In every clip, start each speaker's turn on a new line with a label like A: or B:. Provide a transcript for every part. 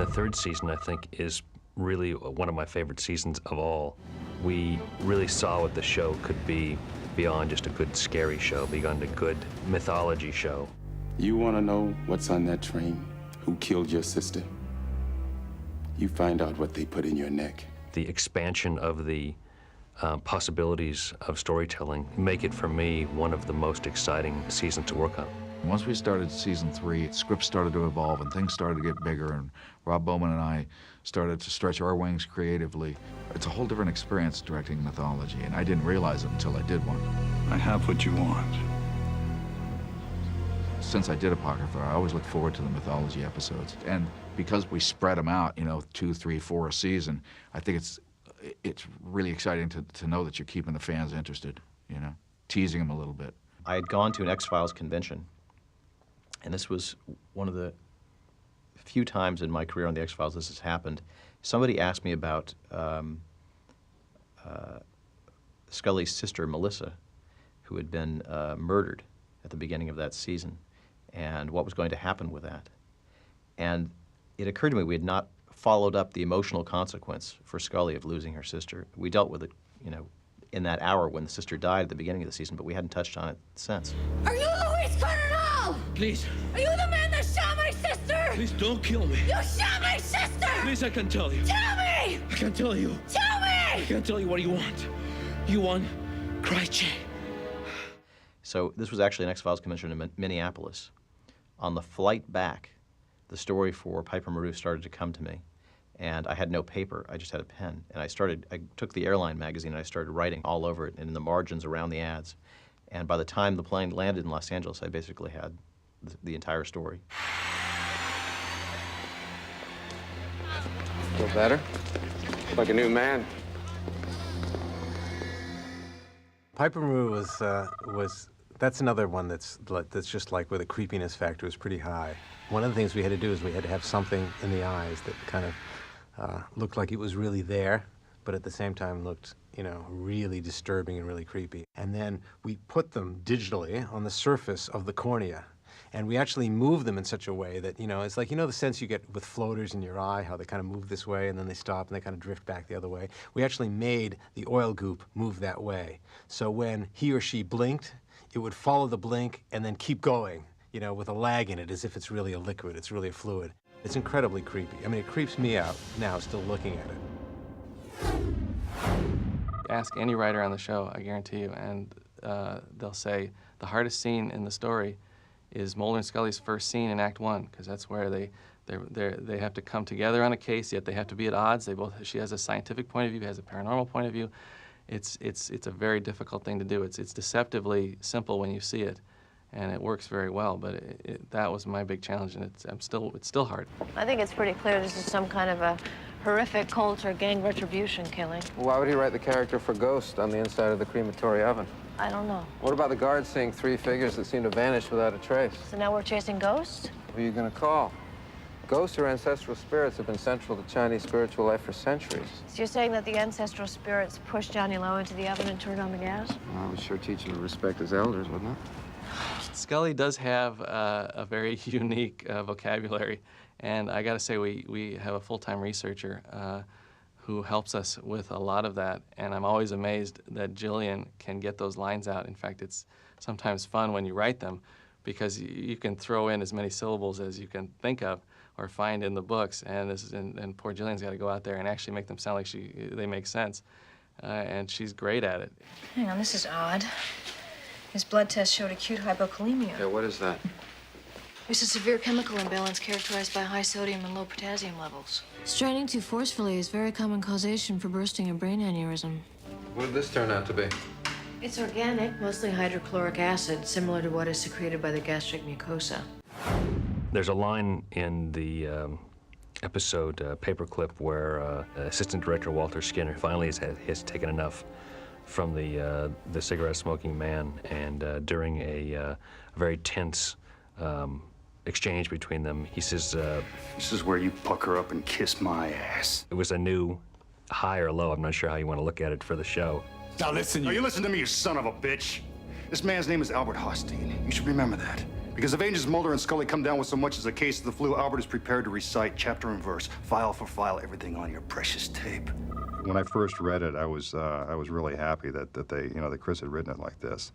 A: The third season, I think, is really one of my favorite seasons of all. We really saw what the show could be beyond just a good scary show, beyond a good mythology show.
B: You want to know what's on that train? Who killed your sister? You find out what they put in your neck.
A: The expansion of the possibilities of storytelling make it, for me, one of the most exciting seasons to work on.
C: Once we started season 3, scripts started to evolve and things started to get bigger, and Rob Bowman and I started to stretch our wings creatively. It's a whole different experience directing mythology, and I didn't realize it until I did one.
D: I have what you want.
C: Since I did Apocrypha, I always look forward to the mythology episodes. And because we spread them out, 2, 3, 4 a season, I think it's really exciting to know that you're keeping the fans interested, teasing them a little bit.
E: I had gone to an X-Files convention, and this was one of the few times in my career on the X-Files this has happened. Somebody asked me about Scully's sister, Melissa, who had been murdered at the beginning of that season, and what was going to happen with that. And it occurred to me we had not followed up the emotional consequence for Scully of losing her sister. We dealt with it, in that hour when the sister died at the beginning of the season, but we hadn't touched on it since.
F: Are you Luis Cardinal?
D: Please.
F: Are you the man that shot my sister?
D: Please don't kill me.
F: You shot my sister!
D: Please, I can tell you.
F: Tell me!
D: I can't tell you.
F: Tell
D: I
F: me!
D: can't tell you what you want. You want Kryche.
E: So this was actually an X-Files convention in Minneapolis. On the flight back, the story for Piper Maru started to come to me, and I had no paper, I just had a pen. And I took the airline magazine and I started writing all over it and in the margins around the ads. And by the time the plane landed in Los Angeles, I basically had the entire story.
G: Feel better? Like a new man.
H: Piper Maru that's another one that's just like where the creepiness factor is pretty high. One of the things we had to do is we had to have something in the eyes that kind of looked like it was really there, but at the same time looked, really disturbing and really creepy. And then we put them digitally on the surface of the cornea. And we actually move them in such a way that, it's like, the sense you get with floaters in your eye, how they kind of move this way and then they stop and they kind of drift back the other way. We actually made the oil goop move that way. So when he or she blinked, it would follow the blink and then keep going, with a lag in it, as if it's really a liquid, it's really a fluid. It's incredibly creepy. I mean, it creeps me out now, still looking at it.
I: Ask any writer on the show, I guarantee you, and they'll say the hardest scene in the story is Mulder and Scully's first scene in Act 1, because that's where they have to come together on a case, yet they have to be at odds. She has a scientific point of view, he has a paranormal point of view. It's a very difficult thing to do. It's deceptively simple when you see it, and it works very well. But that was my big challenge, and it's still hard.
J: I think it's pretty clear this is some kind of a horrific cult or gang retribution killing.
G: Why would he write the character for Ghost on the inside of the crematory oven?
J: I don't know.
G: What about the guards seeing 3 figures that seem to vanish without a trace?
J: So now we're chasing ghosts?
G: Who are you going to call? Ghosts or ancestral spirits have been central to Chinese spiritual life for centuries.
J: So you're saying that the ancestral spirits pushed Johnny Lowe into the oven and turned on the gas?
G: Well, I would sure teach him to respect his elders, wouldn't it?
I: Scully does have a very unique vocabulary, and I gotta say we have a full-time researcher who helps us with a lot of that, and I'm always amazed that Jillian can get those lines out. In fact, it's sometimes fun when you write them, because you can throw in as many syllables as you can think of or find in the books, and poor Jillian's got to go out there and actually make them sound like they make sense, and she's great at it.
J: Hang on, this is odd. His blood test showed acute hypokalemia.
G: Yeah, what is that?
J: It's a severe chemical imbalance characterized by high sodium and low potassium levels. Straining too forcefully is very common causation for bursting a brain aneurysm.
G: What did this turn out to be?
J: It's organic, mostly hydrochloric acid, similar to what is secreted by the gastric mucosa.
A: There's a line in the episode Paperclip where Assistant Director Walter Skinner finally has taken enough from the cigarette-smoking man, and during a very tense exchange between them, he says,
D: This is where you pucker up and kiss my ass.
A: it was a new high or low. I'm not sure how you want to look at it for the show.
D: Now listen, you listen to me, you son of a bitch. This man's name is Albert Hostine. You should remember that. Because if Agents Mulder and Scully come down with so much as a case of the flu, Albert is prepared to recite chapter and verse, file for file, everything on your precious tape.
K: When I first read it, I was really happy that they, that Chris had written it like this,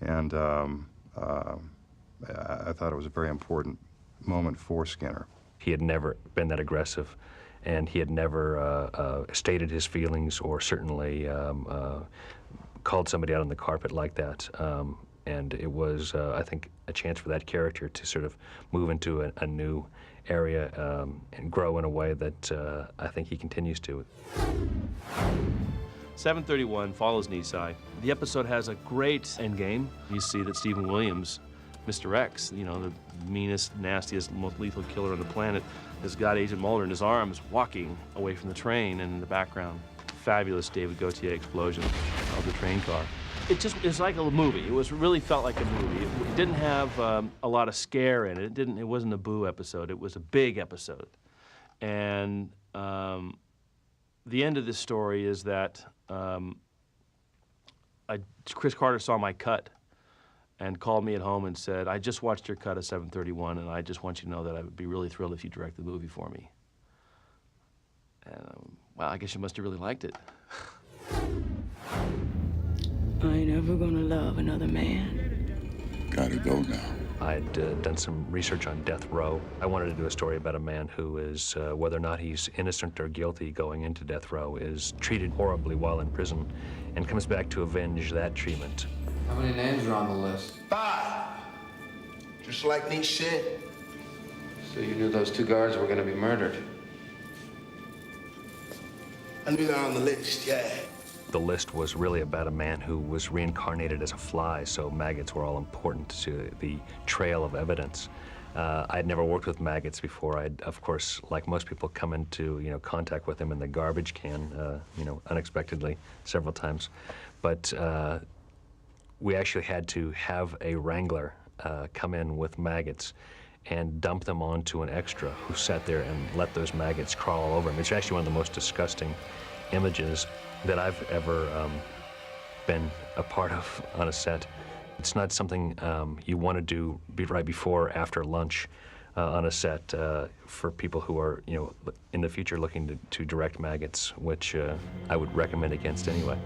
K: and I thought it was a very important moment for Skinner.
A: He had never been that aggressive, and he had never stated his feelings or certainly called somebody out on the carpet like that. And it was, I think, a chance for that character to sort of move into a new area and grow in a way that I think he continues to.
L: 731 follows Nisai. The episode has a great endgame. You see that Stephen Williams, Mr. X, the meanest, nastiest, most lethal killer on the planet, has got Agent Mulder in his arms walking away from the train, and in the background, fabulous David Gautier explosion of the train car. It's like a movie. Really felt like a movie. It didn't have a lot of scare in it. It wasn't a boo episode. It was a big episode. And the end of this story is that Chris Carter saw my cut and called me at home and said, I just watched your cut of 731, and I just want you to know that I would be really thrilled if you direct the movie for me. And, well, I guess you must have really liked it.
M: I ain't ever gonna love another man.
B: Gotta go now.
A: I'd done some research on death row. I wanted to do a story about a man who is, whether or not he's innocent or guilty going into death row, is treated horribly while in prison and comes back to avenge that treatment.
G: How many names are on the list?
N: 5. Just like Nick said.
G: So you knew those 2 guards were going to be murdered?
N: I knew they're on the list, yeah.
A: The list was really about a man who was reincarnated as a fly, so maggots were all important to the trail of evidence. I'd never worked with maggots before. I'd, of course, like most people, come into contact with them in the garbage can, unexpectedly several times. But we actually had to have a wrangler come in with maggots and dump them onto an extra who sat there and let those maggots crawl all over him. It's actually one of the most disgusting images that I've ever been a part of on a set. It's not something you want to do right before or after lunch on a set for people who are, in the future looking to direct maggots, which I would recommend against anyway.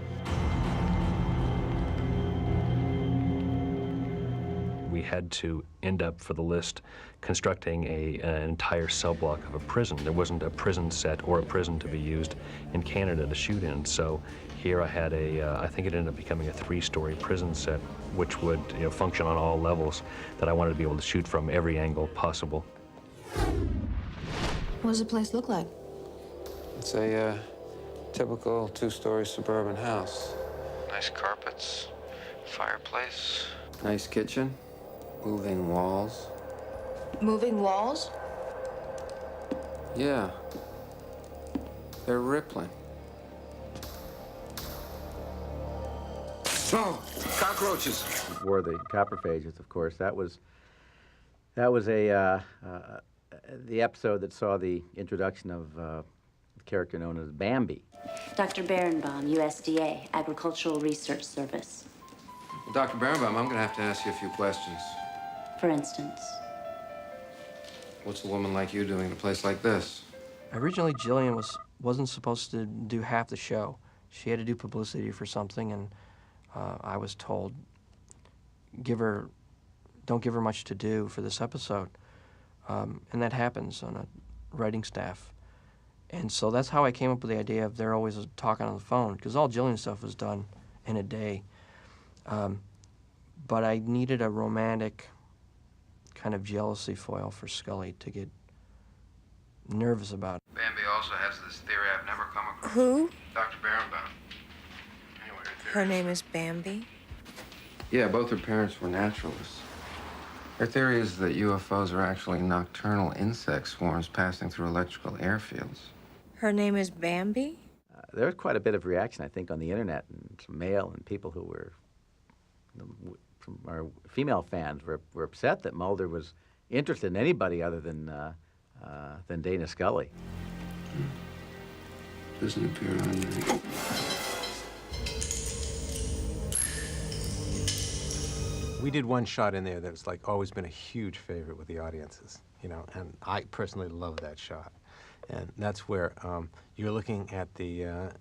A: We had to end up, for the list, constructing an entire cell block of a prison. There wasn't a prison set or a prison to be used in Canada to shoot in, so here I had I think it ended up becoming a 3-story prison set, which would function on all levels, that I wanted to be able to shoot from every angle possible.
J: What does the place look like?
G: It's a typical 2-story suburban house. Nice carpets, fireplace. Nice kitchen, moving walls.
J: Moving walls?
G: Yeah. They're rippling.
N: Oh, cockroaches.
E: Were the coprophages, of course. That was the episode that saw the introduction of a character known as Bambi.
O: Dr. Berenbaum, USDA, Agricultural Research Service.
G: Well, Dr. Berenbaum, I'm going to have to ask you a few questions.
O: For instance?
G: What's a woman like you doing in a place like this?
P: Originally, Jillian wasn't supposed to do half the show. She had to do publicity for something, and I was told, don't give her much to do for this episode. And that happens on a writing staff. And so that's how I came up with the idea of they're always talking on the phone, because all Jillian's stuff was done in a day. But I needed a romantic kind of jealousy foil for Scully to get nervous about.
G: Bambi also has this theory I've never come across.
Q: Who?
G: Dr. Berenbaum. Anyway,
Q: Her name is Bambi?
G: Yeah, both her parents were naturalists. Her theory is that UFOs are actually nocturnal insect swarms passing through electrical airfields.
Q: Her name is Bambi?
E: There was quite a bit of reaction, I think, on the internet, and some mail, and people who were, from our female fans, were upset that Mulder was interested in anybody other than Dana Scully.
B: Doesn't appear on there.
H: We did one shot in there that's like always been a huge favorite with the audiences, you know, and I personally love that shot. And that's where you're looking at the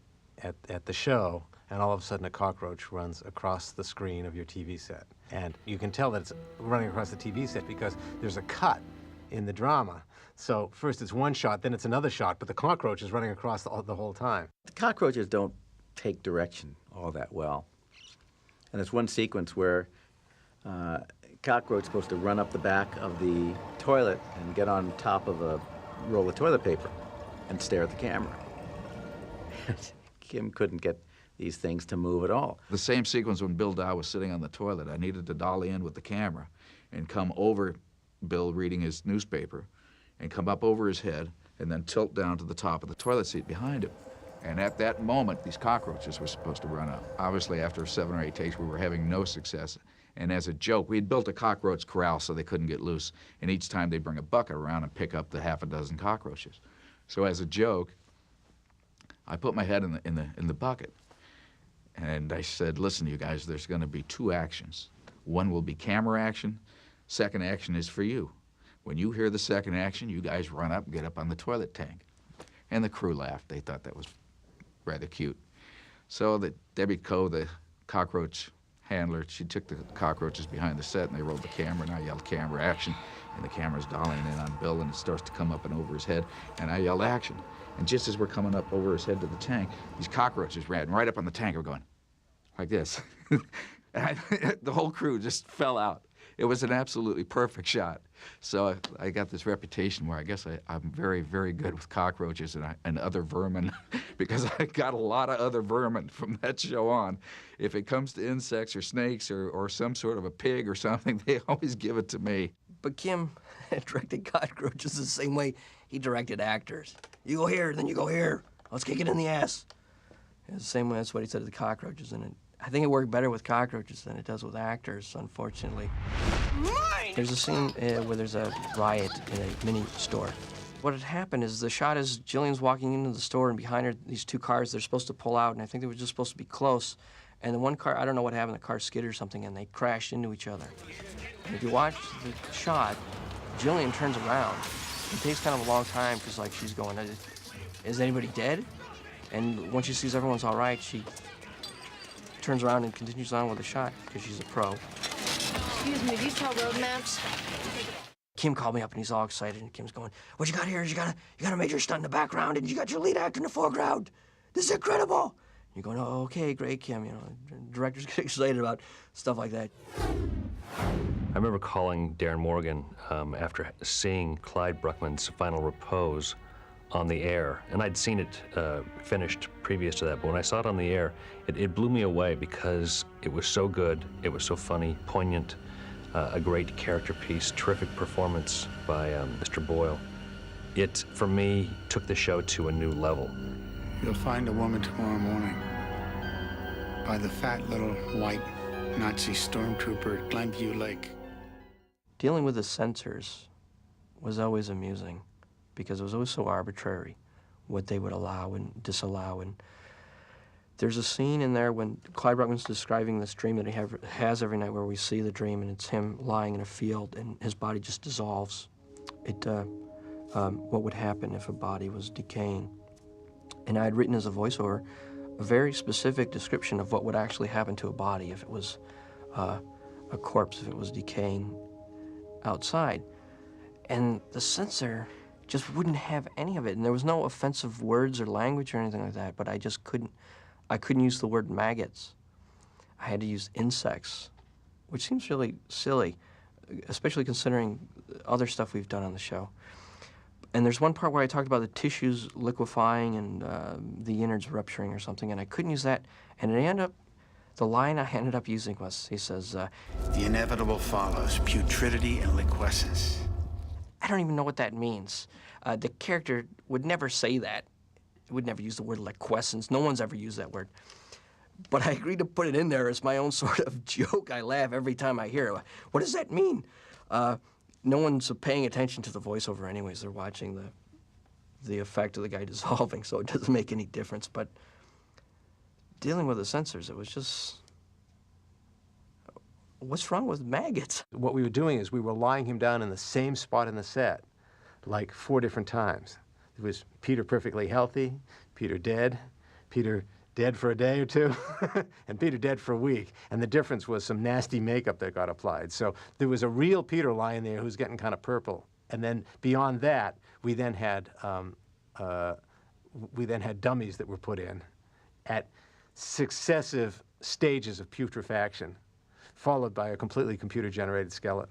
H: show, and all of a sudden a cockroach runs across the screen of your TV set. And you can tell that it's running across the TV set because there's a cut in the drama. So first it's one shot, then it's another shot, but the cockroach is running across the whole time.
R: The cockroaches don't take direction all that well. And there's one sequence where cockroach is supposed to run up the back of the toilet and get on top of a roll of toilet paper and stare at the camera. Kim couldn't get these things to move at all.
C: The same sequence when Bill Dow was sitting on the toilet, I needed to dolly in with the camera and come over Bill reading his newspaper and come up over his head and then tilt down to the top of the toilet seat behind him. And at that moment, these cockroaches were supposed to run up. Obviously, after 7 or 8 takes, we were having no success. And as a joke, we had built a cockroach corral so they couldn't get loose. And each time they'd bring a bucket around and pick up the half a dozen cockroaches. So as a joke, I put my head in the bucket. And I said, listen, you guys, there's going to be 2 actions. One will be camera action. Second action is for you. When you hear the second action, you guys run up and get up on the toilet tank. And the crew laughed. They thought that was rather cute. So Debbie Coe, the cockroach handler, she took the cockroaches behind the set and they rolled the camera and I yelled camera action. And the camera's dollying in on Bill and it starts to come up and over his head. And I yelled action. And just as we're coming up over his head to the tank, these cockroaches ran right up on the tank. We're going like this. And the whole crew just fell out. It was an absolutely perfect shot. So I got this reputation where I guess I'm very, very good with cockroaches and other vermin because I got a lot of other vermin from that show on. If it comes to insects or snakes or some sort of a pig or something, they always give it to me.
P: But Kim directed cockroaches the same way he directed actors. You go here, then you go here. Let's kick it in the ass. The same way, that's what he said to the cockroaches. And I think it worked better with cockroaches than it does with actors, unfortunately. There's a scene where there's a riot in a mini store. What had happened is the shot is Jillian's walking into the store, and behind her, these 2 cars, they're supposed to pull out, and I think they were just supposed to be close. And the one car, I don't know what happened, the car skidded or something, and they crashed into each other. And if you watch the shot, Jillian turns around. It takes kind of a long time, because like she's going, is anybody dead? And once she sees everyone's all right, she turns around and continues on with the shot, because she's a pro.
J: Excuse me, do you sell road maps?
P: Kim called me up and he's all excited, and Kim's going, what you got here is you got a major stunt in the background and you got your lead actor in the foreground. This is incredible. You're going, oh, okay, great, Kim. You know, directors get excited about stuff like that.
A: I remember calling Darren Morgan after seeing Clyde Bruckman's Final Repose on the air, and I'd seen it finished previous to that, but when I saw it on the air, it blew me away because it was so good, it was so funny, poignant, a great character piece, terrific performance by Mr. Boyle. It, for me, took the show to a new level.
S: You'll find a woman tomorrow morning by the fat little white Nazi stormtrooper at Glenview Lake.
P: Dealing with the censors was always amusing because it was always so arbitrary what they would allow and disallow. And there's a scene in there when Clyde Bruckman's describing this dream that he has every night where we see the dream and it's him lying in a field and his body just dissolves. What would happen if a body was decaying. And I had written as a voiceover a very specific description of what would actually happen to a body if it was a corpse, if it was decaying outside. And the censor just wouldn't have any of it. And there was no offensive words or language or anything like that, but I just couldn't use the word maggots. I had to use insects, which seems really silly, especially considering other stuff we've done on the show. And there's one part where I talked about the tissues liquefying and the innards rupturing or something, and I couldn't use that. And the line I ended up using was, he says,
S: the inevitable follows, putridity and liquescence.
P: I don't even know what that means. The character would never say that. It would never use the word liquescence. No one's ever used that word. But I agreed to put it in there as my own sort of joke. I laugh every time I hear it. What does that mean? No one's paying attention to the voiceover anyways. They're watching the effect of the guy dissolving, so it doesn't make any difference. But dealing with the censors, it was just what's wrong with maggots?
H: What we were doing is we were lying him down in the same spot in the set, like 4 different times. It was Peter perfectly healthy, Peter dead for a day or two, and Peter dead for a week. And the difference was some nasty makeup that got applied. So there was a real Peter lying there who's getting kind of purple. And then beyond that, we then had dummies that were put in at successive stages of putrefaction, followed by a completely computer-generated skeleton.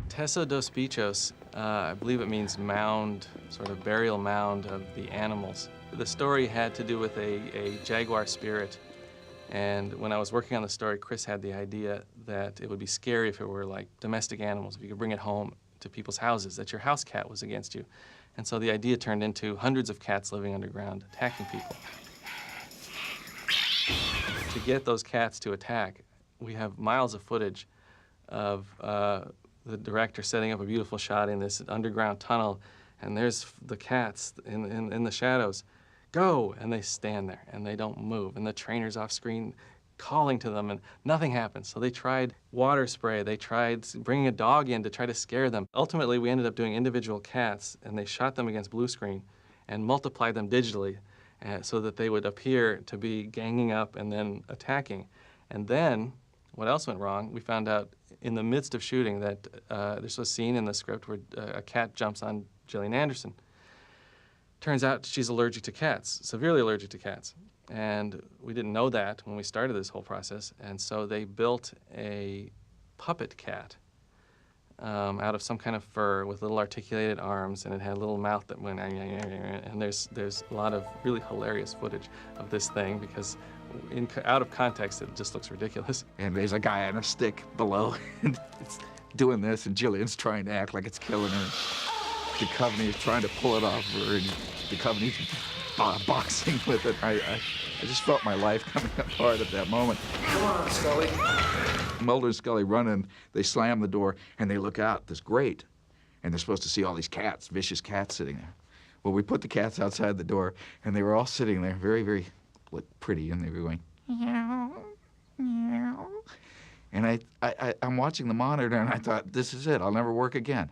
I: Teso dos Bichos, I believe it means mound, sort of burial mound of the animals. The story had to do with a jaguar spirit, and when I was working on the story, Chris had the idea that it would be scary if it were like domestic animals, if you could bring it home to people's houses, that your house cat was against you. And so the idea turned into hundreds of cats living underground, attacking people. To get those cats to attack, we have miles of footage of the director setting up a beautiful shot in this underground tunnel, and there's the cats in the shadows. Go! And they stand there, and they don't move. And the trainer's off screen calling to them, and nothing happens. So they tried water spray. They tried bringing a dog in to try to scare them. Ultimately, we ended up doing individual cats, and they shot them against blue screen and multiplied them digitally so that they would appear to be ganging up and then attacking. And then, what else went wrong? We found out in the midst of shooting that there's a scene in the script where a cat jumps on Gillian Anderson. Turns out she's allergic to cats, severely allergic to cats. And we didn't know that when we started this whole process, and so they built a puppet cat out of some kind of fur with little articulated arms, and it had a little mouth that went, and there's a lot of really hilarious footage of this thing because out of context, it just looks ridiculous.
C: And there's a guy on a stick below, and it's doing this, and Jillian's trying to act like it's killing her. Duchovny is trying to pull it off her, and Duchovny's boxing with it. I just felt my life coming apart at that moment.
N: Come on, Scully.
C: Mulder and Scully run in, they slam the door, and they look out this grate, and they're supposed to see all these cats, vicious cats sitting there. Well, we put the cats outside the door, and they were all sitting there, very, very pretty, and they were going, meow, meow. And I'm watching the monitor, and I thought, this is it, I'll never work again.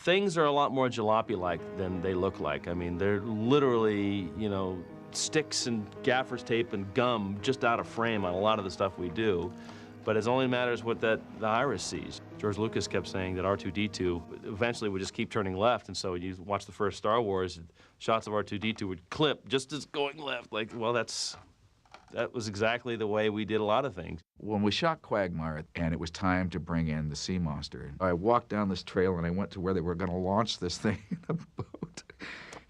L: Things are a lot more jalopy-like than they look like. I mean, they're literally, you know, sticks and gaffer's tape and gum just out of frame on a lot of the stuff we do. But it only matters what the iris sees. George Lucas kept saying that R2-D2 eventually would just keep turning left, and so when you watch the first Star Wars, shots of R2-D2 would clip just as going left. Like, well, that was exactly the way we did a lot of things.
C: When we shot Quagmire and it was time to bring in the sea monster, I walked down this trail and I went to where they were going to launch this thing in a boat.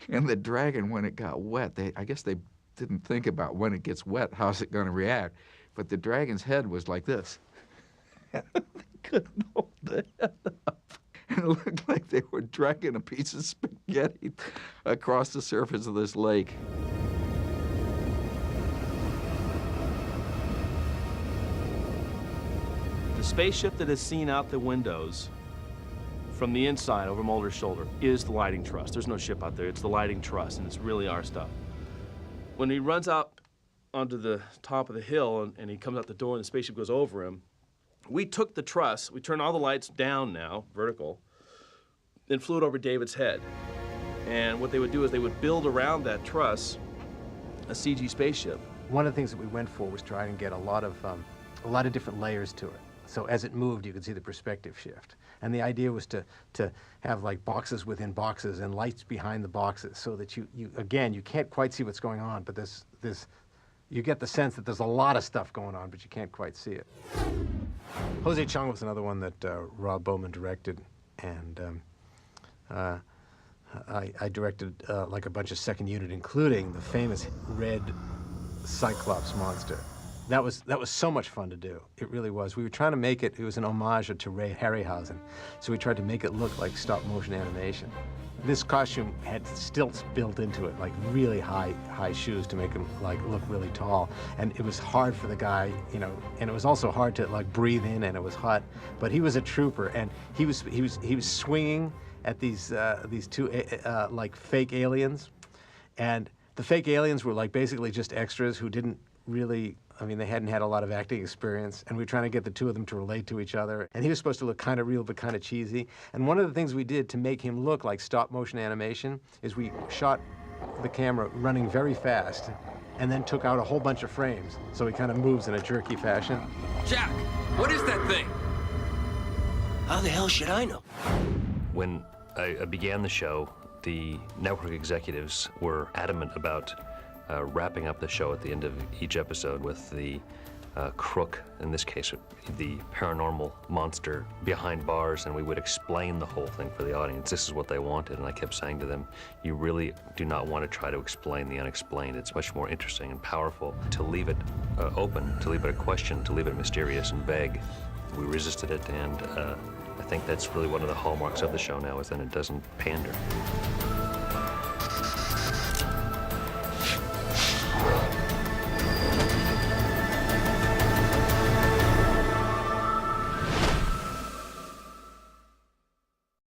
C: And the dragon, when it got wet, I guess they didn't think about when it gets wet, how's it going to react. But the dragon's head was like this. They couldn't hold the head up. And it looked like they were dragging a piece of spaghetti across the surface of this lake.
L: The spaceship that is seen out the windows from the inside over Mulder's shoulder is the lighting truss. There's no ship out there. It's the lighting truss, and it's really our stuff. When he runs out onto the top of the hill and he comes out the door and the spaceship goes over him, we took the truss, we turned all the lights down now, vertical, and flew it over David's head. And what they would do is they would build around that truss a CG spaceship.
H: One of the things that we went for was trying to get a lot of different layers to it. So as it moved, you could see the perspective shift. And the idea was to have like boxes within boxes and lights behind the boxes so that you again, you can't quite see what's going on, but you get the sense that there's a lot of stuff going on, but you can't quite see it. Jose Chung was another one that Rob Bowman directed, and I directed like a bunch of second unit, including the famous red Cyclops monster. That was so much fun to do. It really was. We were trying to make it was an homage to Ray Harryhausen, so we tried to make it look like stop-motion animation. This costume had stilts built into it, like really high shoes to make him like look really tall. And it was hard for the guy, you know, and it was also hard to like breathe in, and it was hot. But he was a trooper, and he was swinging at these two like fake aliens, and the fake aliens were like basically just extras who didn't really I mean, they hadn't had a lot of acting experience, and we were trying to get the two of them to relate to each other. And he was supposed to look kind of real but kind of cheesy. And one of the things we did to make him look like stop-motion animation is we shot the camera running very fast and then took out a whole bunch of frames, so he kind of moves in a jerky fashion.
T: Jack, what is that thing? How the hell should I know?
A: When I began the show, the network executives were adamant about wrapping up the show at the end of each episode with the crook, in this case, the paranormal monster behind bars, and we would explain the whole thing for the audience. This is what they wanted, and I kept saying to them, you really do not want to try to explain the unexplained. It's much more interesting and powerful to leave it open, to leave it a question, to leave it mysterious and vague. We resisted it, and I think that's really one of the hallmarks of the show now, is that it doesn't pander.